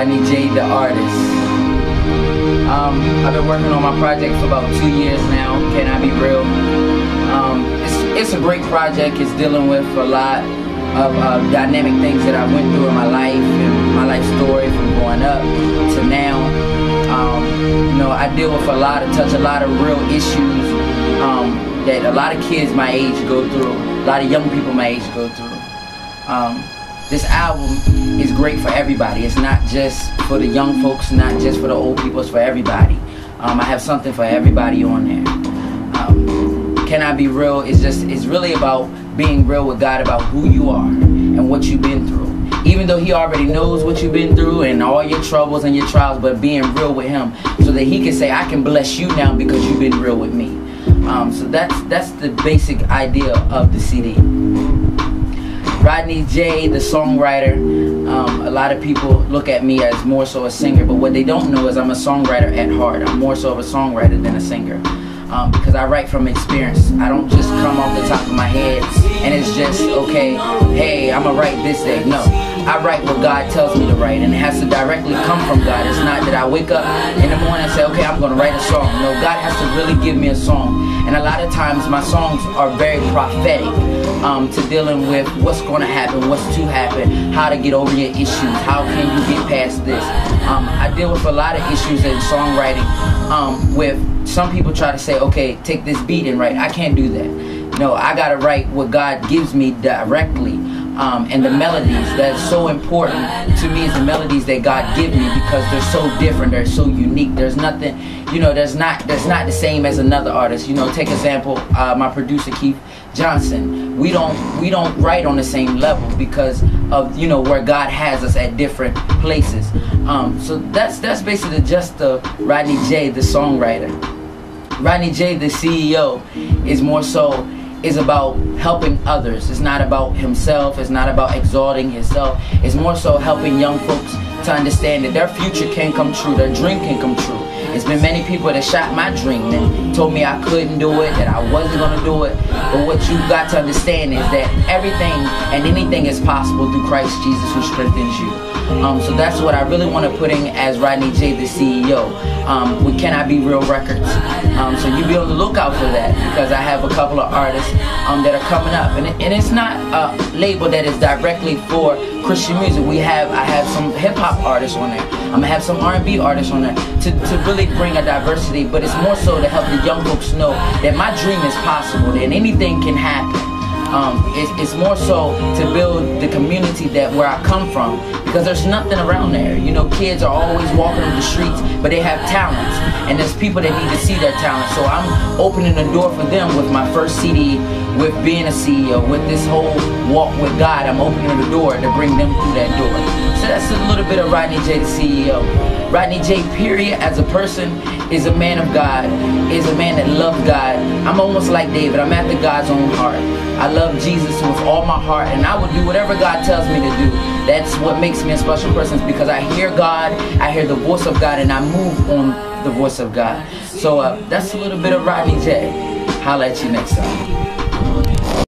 Rodne'J, the artist. I've been working on my project for about 2 years now. Can I be real? It's a great project. It's dealing with a lot of dynamic things that I went through in my life and my life story from growing up to now. You know, I deal with touch a lot of real issues that a lot of kids my age go through, a lot of young people my age go through. This album is great for everybody. It's not just for the young folks, not just for the old people, it's for everybody. I have something for everybody on there. Can I be real? It's really about being real with God about who you are and what you've been through. Even though He already knows what you've been through and all your troubles and your trials, but being real with Him so that He can say, I can bless you now because you've been real with me. So that's the basic idea of the CD. Rodne'J, the songwriter. A lot of people look at me as more so a singer, but what they don't know is I'm a songwriter at heart. I'm more so of a songwriter than a singer. Because I write from experience. I don't just come off the top of my head and it's just, okay, hey, I'm gonna write this day. No, I write what God tells me to write, and it has to directly come from God. It's not that I wake up in the morning and say, okay, I'm gonna write a song. No, God has to really give me a song. And a lot of times my songs are very prophetic to dealing with what's gonna happen, what's to happen, how to get over your issues, how can you get past this. I deal with a lot of issues in songwriting with some people try to say, okay, take this beat and write. I can't do that. No, I gotta write what God gives me directly. And the melodies, that's so important to me, is the melodies that God gives me, because they're so different, they're so unique. There's nothing, you know, that's not the same as another artist. You know, take example, my producer Keith Johnson. We don't write on the same level because of, you know, where God has us at different places. So that's basically just the Rodne'J, the songwriter. Rodne'J, the CEO, is about helping others. It's not about himself. It's not about exalting himself. It's more so helping young folks to understand that their future can come true, their dream can come true. It's been many people that shot my dream and told me I couldn't do it, that I wasn't gonna do it. But what you got to understand is that everything and anything is possible through Christ Jesus who strengthens you. So that's what I really want to put in as Rodne'J, the CEO. With Can I Be Real Records. So you be on the lookout for that, because I have a couple of artists that are coming up, and it's not a label that is directly for Christian music. I have some hip hop artists on there. I'm gonna have some R&B artists on there to really bring a diversity, but it's more so to help the young folks know that my dream is possible, that anything can happen. It's more so to build the community that where I come from, because there's nothing around there. You know, kids are always walking on the streets, but they have talents, and there's people that need to see their talents. So I'm opening the door for them with my first CD, with being a CEO, with this whole walk with God. I'm opening the door to bring them through that door. So that's a little bit of Rodne'J, the CEO. Rodne'J, period, as a person, is a man of God, is a man that loves God. I'm almost like David. I'm after God's own heart. I love Jesus with all my heart, and I will do whatever God tells me to do. That's what makes me a special person, is because I hear God, I hear the voice of God, and I move on the voice of God. So that's a little bit of Rodne'J. Holla at you next time.